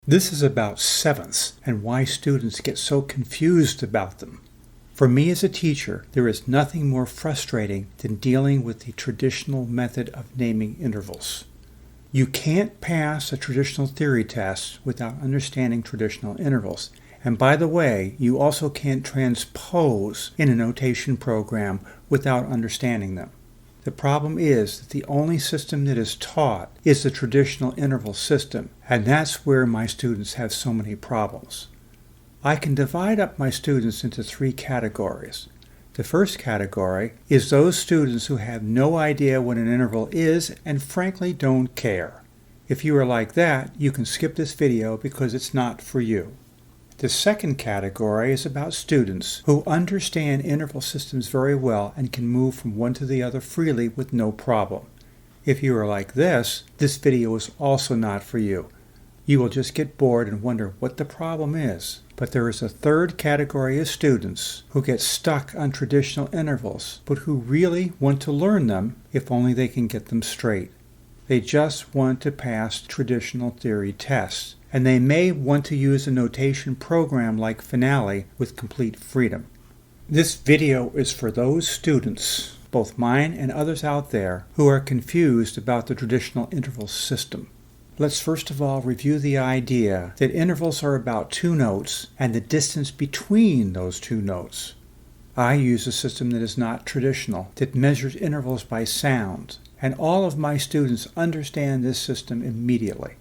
This is about sevenths and why students get so confused about them. For me as a teacher, there is nothing more frustrating than dealing with the traditional method of naming intervals. You can't pass a traditional theory test without understanding traditional intervals. And by the way, you also can't transpose in a notation program without understanding them. The problem is that the only system that is taught is the traditional interval system, and that's where my students have so many problems. I can divide up my students into three categories. The first category is those students who have no idea what an interval is and frankly don't care. If you are like that, you can skip this video because it's not for you. The second category is about students who understand interval systems very well and can move from one to the other freely with no problem. If you are like this video is also not for you. You will just get bored and wonder what the problem is. But there is a third category of students who get stuck on traditional intervals, but who really want to learn them if only they can get them straight. They just want to pass traditional theory tests, and they may want to use a notation program like Finale with complete freedom. This video is for those students, both mine and others out there, who are confused about the traditional interval system. Let's first of all review the idea that intervals are about two notes and the distance between those two notes. I use a system that is not traditional, that measures intervals by sound, and all of my students understand this system immediately.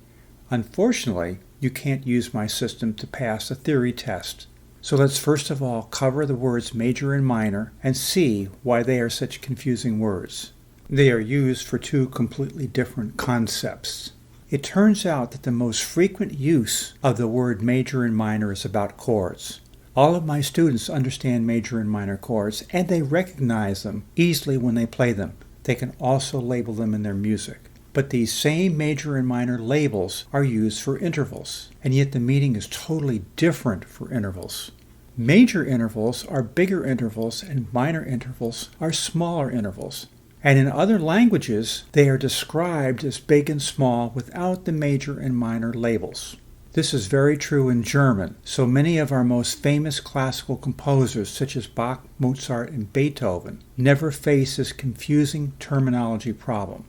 Unfortunately, you can't use my system to pass a theory test. So let's first of all cover the words major and minor and see why they are such confusing words. They are used for two completely different concepts. It turns out that the most frequent use of the word major and minor is about chords. All of my students understand major and minor chords, and they recognize them easily when they play them. They can also label them in their music. But these same major and minor labels are used for intervals, and yet the meaning is totally different for intervals. Major intervals are bigger intervals, and minor intervals are smaller intervals. And in other languages, they are described as big and small without the major and minor labels. This is very true in German, so many of our most famous classical composers, such as Bach, Mozart, and Beethoven, never face this confusing terminology problem.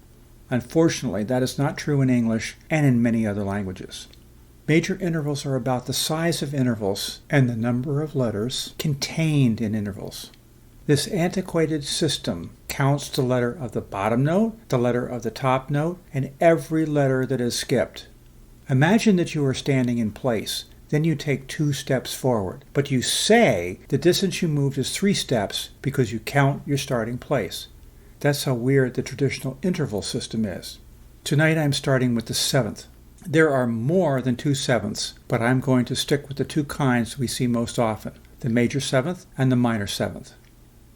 Unfortunately, that is not true in English and in many other languages. Major intervals are about the size of intervals and the number of letters contained in intervals. This antiquated system counts the letter of the bottom note, the letter of the top note, and every letter that is skipped. Imagine that you are standing in place. Then you take 2 steps forward, but you say the distance you moved is 3 steps because you count your starting place. That's how weird the traditional interval system is. Tonight I'm starting with the 7th. There are more than 2 sevenths, but I'm going to stick with the 2 kinds we see most often, the major 7th and the minor 7th.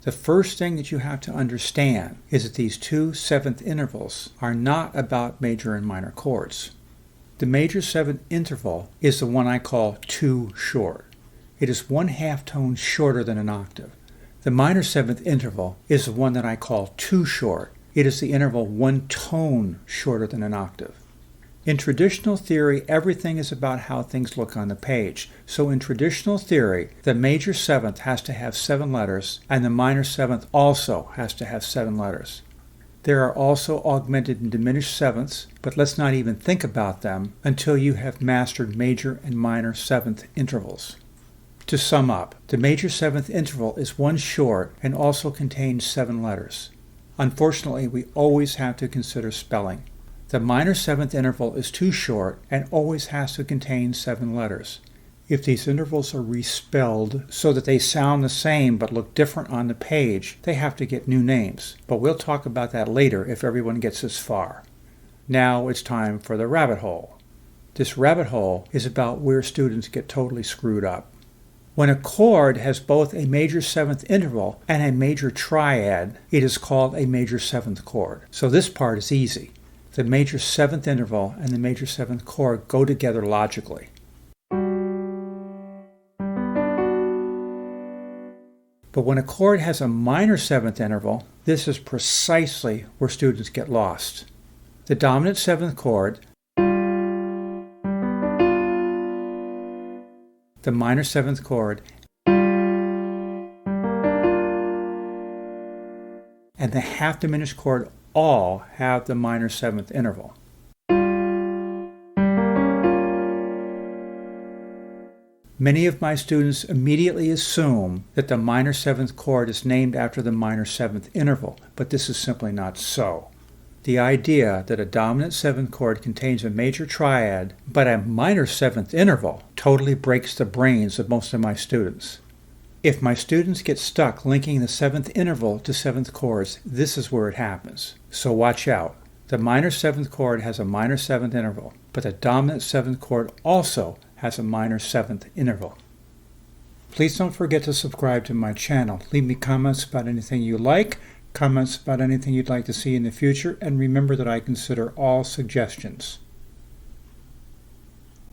The first thing that you have to understand is that these 2 7th intervals are not about major and minor chords. The major 7th interval is the one I call 2 short. It is 1/2 tone shorter than an octave. The minor 7th interval is the one that I call 2 short. It is the interval 1 tone shorter than an octave. In traditional theory, everything is about how things look on the page. So in traditional theory, the major 7th has to have 7 letters, and the minor 7th also has to have 7 letters. There are also augmented and diminished 7ths, but let's not even think about them until you have mastered major and minor 7th intervals. To sum up, the major 7th interval is 1 short and also contains 7 letters. Unfortunately, we always have to consider spelling. The minor 7th interval is 2 short and always has to contain 7 letters. If these intervals are respelled so that they sound the same but look different on the page, they have to get new names. But we'll talk about that later if everyone gets this far. Now it's time for the rabbit hole. This rabbit hole is about where students get totally screwed up. When a chord has both a major 7th interval and a major triad, it is called a major 7th chord. So this part is easy. The major 7th interval and the major 7th chord go together logically. But when a chord has a minor 7th interval, this is precisely where students get lost. The dominant 7th chord the minor seventh chord, and the half diminished chord all have the minor seventh interval. Many of my students immediately assume that the minor seventh chord is named after the minor seventh interval, but this is simply not so. The idea that a dominant seventh chord contains a major triad but a minor seventh interval totally breaks the brains of most of my students. If my students get stuck linking the seventh interval to seventh chords, this is where it happens. So watch out. The minor seventh chord has a minor seventh interval, but the dominant seventh chord also has a minor seventh interval. Please don't forget to subscribe to my channel. Leave me comments about anything you like, comments about anything you'd like to see in the future, and remember that I consider all suggestions.